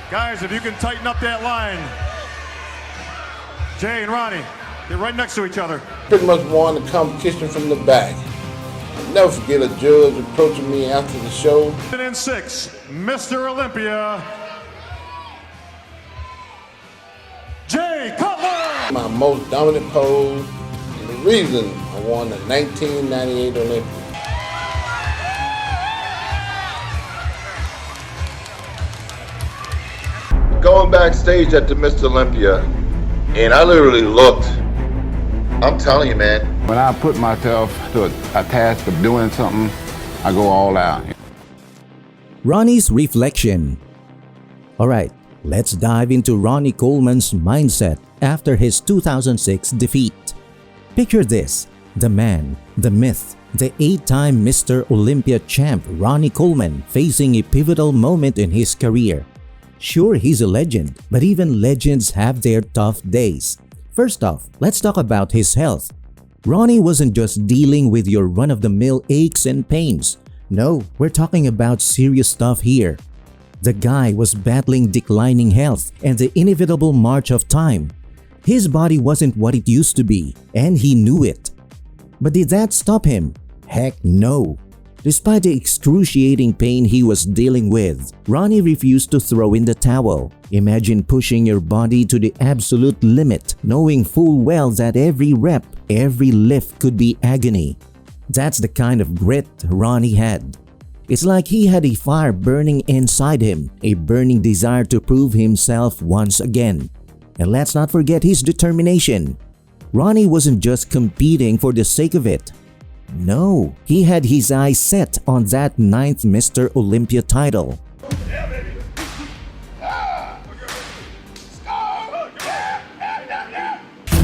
Guys, if you can tighten up that line. Jay and Ronnie, get right next to each other. Pretty much won the competition from the back. I'll never forget a judge approaching me after the show. And 6, Mr. Olympia, Jay Cutler. My most dominant pose and the reason I won the 1998 Olympics. Going backstage at the Mr. Olympia, and I literally looked. I'm telling you, man. When I put myself to a task of doing something, I go all out. Ronnie's reflection. Alright, let's dive into Ronnie Coleman's mindset after his 2006 defeat. Picture this, the man, the myth, the 8-time Mr. Olympia champ Ronnie Coleman facing a pivotal moment in his career. Sure, he's a legend, but even legends have their tough days. First off, let's talk about his health. Ronnie wasn't just dealing with your run-of-the-mill aches and pains. No, we're talking about serious stuff here. The guy was battling declining health and the inevitable march of time. His body wasn't what it used to be, and he knew it. But did that stop him? Heck no. Despite the excruciating pain he was dealing with, Ronnie refused to throw in the towel. Imagine pushing your body to the absolute limit, knowing full well that every rep, every lift could be agony. That's the kind of grit Ronnie had. It's like he had a fire burning inside him, a burning desire to prove himself once again. And let's not forget his determination. Ronnie wasn't just competing for the sake of it. No, he had his eyes set on that 9th Mr. Olympia title.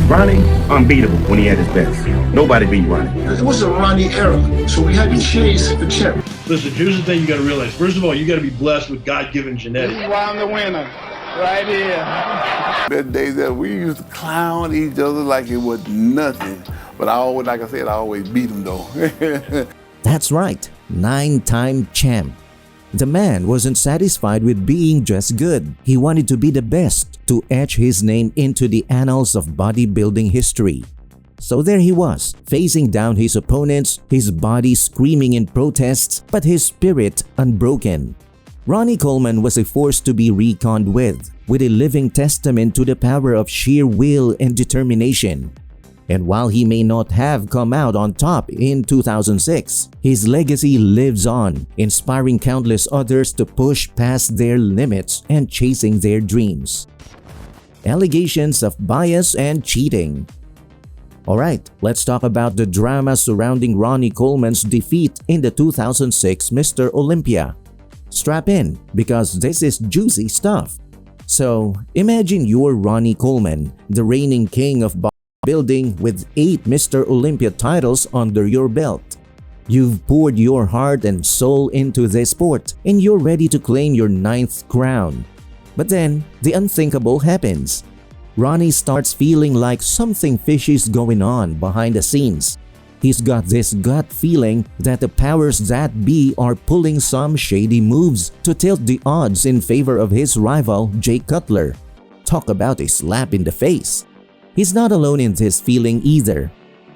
Ronnie, unbeatable when he had his best. Nobody beat Ronnie. It was a Ronnie era, so we had to chase the champ. Listen, here's the thing you got to realize. First of all, you got to be blessed with God-given genetics. This is why I'm the winner, right here. There days that we used to clown each other like it was nothing. But I always, like I said, I always beat him though. That's right, 9-time champ. The man wasn't satisfied with being just good. He wanted to be the best, to etch his name into the annals of bodybuilding history. So there he was, facing down his opponents, his body screaming in protests, but his spirit unbroken. Ronnie Coleman was a force to be reckoned with a living testament to the power of sheer will and determination. And while he may not have come out on top in 2006, his legacy lives on, inspiring countless others to push past their limits and chasing their dreams. Allegations of bias and cheating. Alright, let's talk about the drama surrounding Ronnie Coleman's defeat in the 2006 Mr. Olympia. Strap in, because this is juicy stuff. So, imagine you're Ronnie Coleman, the reigning king of bodybuilding with 8 Mr. Olympia titles under your belt. You've poured your heart and soul into this sport, and you're ready to claim your 9th crown. But then, the unthinkable happens. Ronnie starts feeling like something fishy is going on behind the scenes. He's got this gut feeling that the powers that be are pulling some shady moves to tilt the odds in favor of his rival, Jay Cutler. Talk about a slap in the face. He's not alone in this feeling either.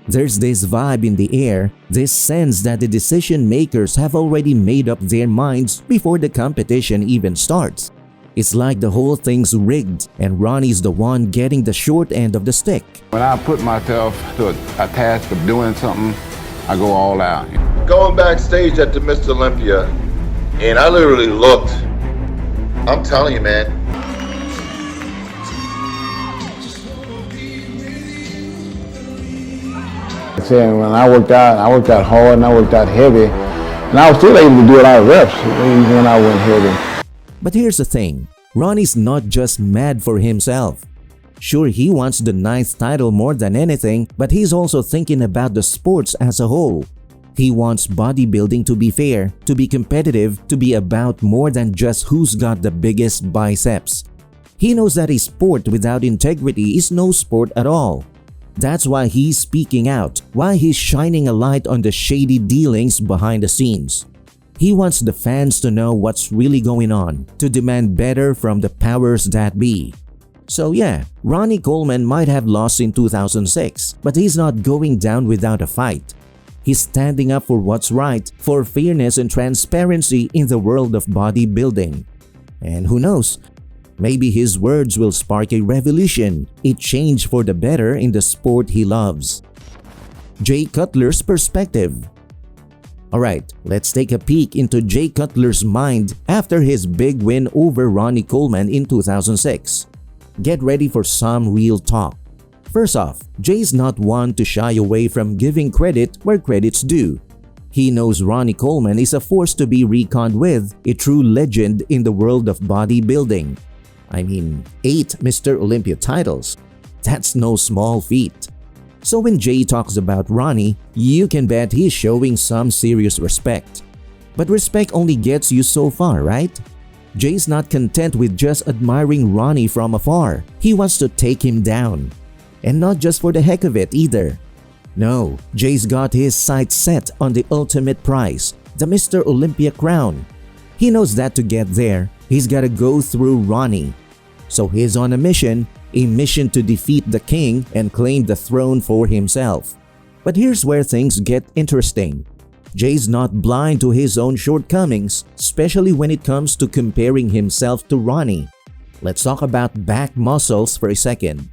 There's this vibe in the air, this sense that the decision makers have already made up their minds before the competition even starts. It's like the whole thing's rigged and Ronnie's the one getting the short end of the stick. When I put myself to a task of doing something, I go all out. Going backstage at the Mr. Olympia, and I literally looked. I'm telling you, man. Saying when I worked out hard and I worked out heavy, and I was still able to do a lot of reps even when I went heavy. But here's the thing, Ronnie's not just mad for himself. Sure, he wants the 9th title more than anything, but he's also thinking about the sports as a whole. He wants bodybuilding to be fair, to be competitive, to be about more than just who's got the biggest biceps. He knows that a sport without integrity is no sport at all. That's why he's speaking out, why he's shining a light on the shady dealings behind the scenes. He wants the fans to know what's really going on, to demand better from the powers that be. So yeah, Ronnie Coleman might have lost in 2006, but he's not going down without a fight. He's standing up for what's right, for fairness and transparency in the world of bodybuilding. And who knows, maybe his words will spark a revolution, a change for the better in the sport he loves. Jay Cutler's perspective. Alright, let's take a peek into Jay Cutler's mind after his big win over Ronnie Coleman in 2006. Get ready for some real talk. First off, Jay's not one to shy away from giving credit where credit's due. He knows Ronnie Coleman is a force to be reckoned with, a true legend in the world of bodybuilding. I mean, 8 Mr. Olympia titles. That's no small feat. So when Jay talks about Ronnie, you can bet he's showing some serious respect. But respect only gets you so far, right? Jay's not content with just admiring Ronnie from afar. He wants to take him down. And not just for the heck of it either. No, Jay's got his sights set on the ultimate prize, the Mr. Olympia crown. He knows that to get there, he's gotta go through Ronnie. So he's on a mission to defeat the king and claim the throne for himself. But here's where things get interesting. Jay's not blind to his own shortcomings, especially when it comes to comparing himself to Ronnie. Let's talk about back muscles for a second.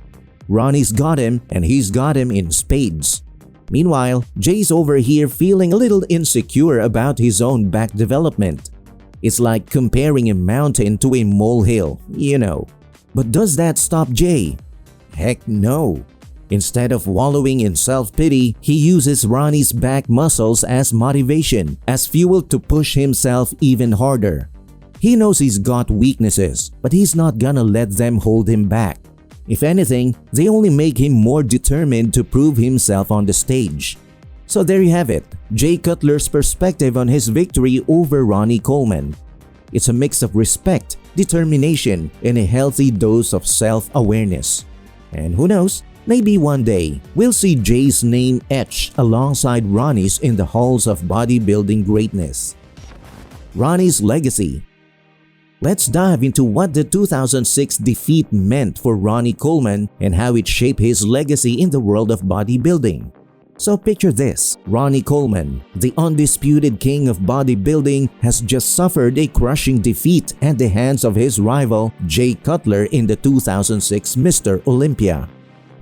Ronnie's got him, and he's got him in spades. Meanwhile, Jay's over here feeling a little insecure about his own back development. It's like comparing a mountain to a molehill, you know. But does that stop Jay? Heck no. Instead of wallowing in self-pity, he uses Ronnie's back muscles as motivation, as fuel to push himself even harder. He knows he's got weaknesses, but he's not gonna let them hold him back. If anything, they only make him more determined to prove himself on the stage. So there you have it, Jay Cutler's perspective on his victory over Ronnie Coleman. It's a mix of respect, determination, and a healthy dose of self-awareness. And who knows, maybe one day, we'll see Jay's name etched alongside Ronnie's in the halls of bodybuilding greatness. Ronnie's legacy. Let's dive into what the 2006 defeat meant for Ronnie Coleman and how it shaped his legacy in the world of bodybuilding. So picture this, Ronnie Coleman, the undisputed king of bodybuilding, has just suffered a crushing defeat at the hands of his rival Jay Cutler in the 2006 Mr. Olympia.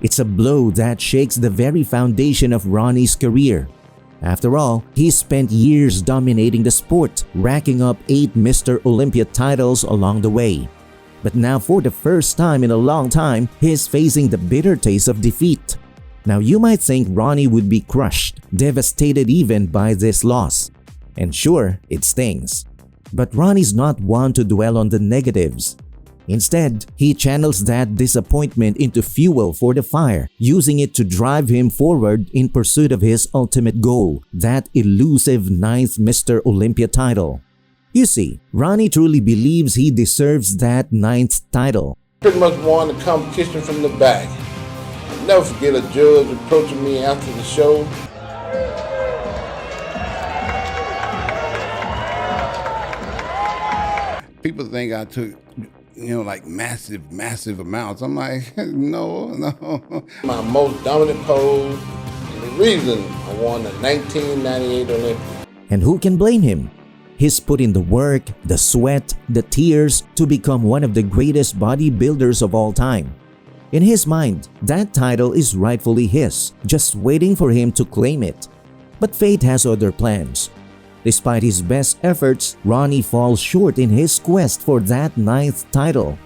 It's a blow that shakes the very foundation of Ronnie's career. After all, he spent years dominating the sport, racking up 8 Mr. Olympia titles along the way. But now for the first time in a long time, he's facing the bitter taste of defeat. Now you might think Ronnie would be crushed, devastated even by this loss. And sure, it stings. But Ronnie's not one to dwell on the negatives. Instead, he channels that disappointment into fuel for the fire, using it to drive him forward in pursuit of his ultimate goal, that elusive 9th Mr. Olympia title. You see, Ronnie truly believes he deserves that 9th title. Pretty much won the competition from the back. I'll never forget a judge approaching me after the show. People think I took, like massive amounts. I'm like, no. My most dominant pose, and the reason I won the 1998 Olympics. And who can blame him? He's put in the work, the sweat, the tears to become one of the greatest bodybuilders of all time. In his mind, that title is rightfully his, just waiting for him to claim it. But fate has other plans. Despite his best efforts, Ronnie falls short in his quest for that 9th title.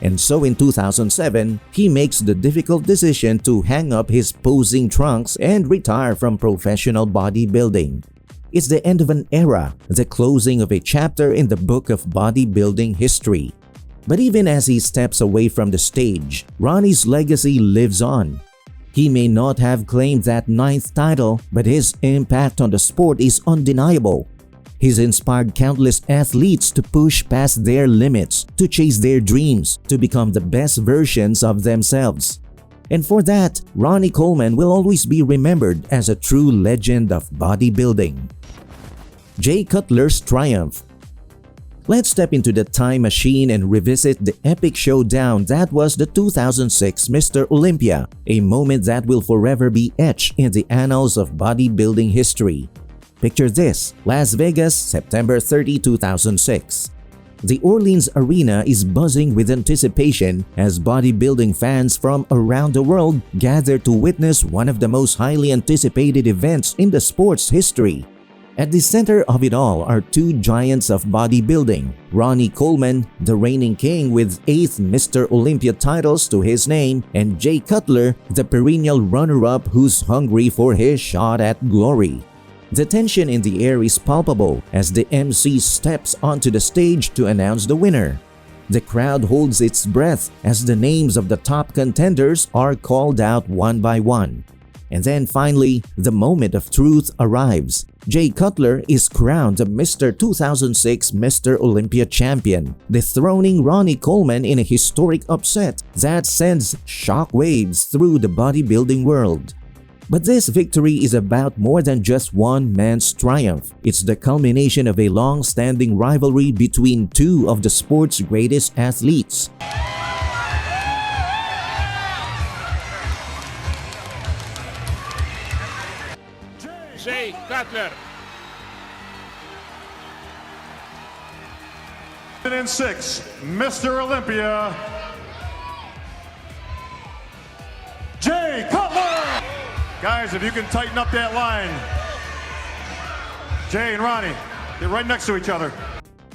And so in 2007, he makes the difficult decision to hang up his posing trunks and retire from professional bodybuilding. It's the end of an era, the closing of a chapter in the book of bodybuilding history. But even as he steps away from the stage, Ronnie's legacy lives on. He may not have claimed that 9th title, but his impact on the sport is undeniable. He's inspired countless athletes to push past their limits, to chase their dreams, to become the best versions of themselves. And for that, Ronnie Coleman will always be remembered as a true legend of bodybuilding. Jay Cutler's triumph. Let's step into the time machine and revisit the epic showdown that was the 2006 Mr. Olympia, a moment that will forever be etched in the annals of bodybuilding history. Picture this: Las Vegas, September 30, 2006. The Orleans Arena is buzzing with anticipation as bodybuilding fans from around the world gather to witness one of the most highly anticipated events in the sport's history. At the center of it all are two giants of bodybuilding, Ronnie Coleman, the reigning king with 8th Mr. Olympia titles to his name, and Jay Cutler, the perennial runner-up who's hungry for his shot at glory. The tension in the air is palpable as the MC steps onto the stage to announce the winner. The crowd holds its breath as the names of the top contenders are called out one by one. And then finally, the moment of truth arrives. Jay Cutler is crowned the Mr. 2006 Mr. Olympia champion, dethroning Ronnie Coleman in a historic upset that sends shockwaves through the bodybuilding world. But this victory is about more than just one man's triumph. It's the culmination of a long-standing rivalry between two of the sport's greatest athletes. Jay Cutler. 2006 Mr. Olympia, Jay Cutler. Guys, if you can tighten up that line. Jay and Ronnie, get right next to each other.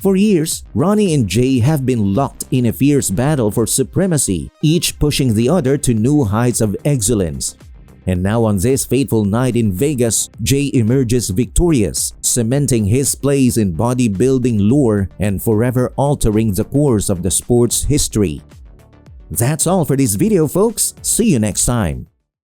For years, Ronnie and Jay have been locked in a fierce battle for supremacy, each pushing the other to new heights of excellence. And now on this fateful night in Vegas, Jay emerges victorious, cementing his place in bodybuilding lore and forever altering the course of the sport's history. That's all for this video, folks. See you next time.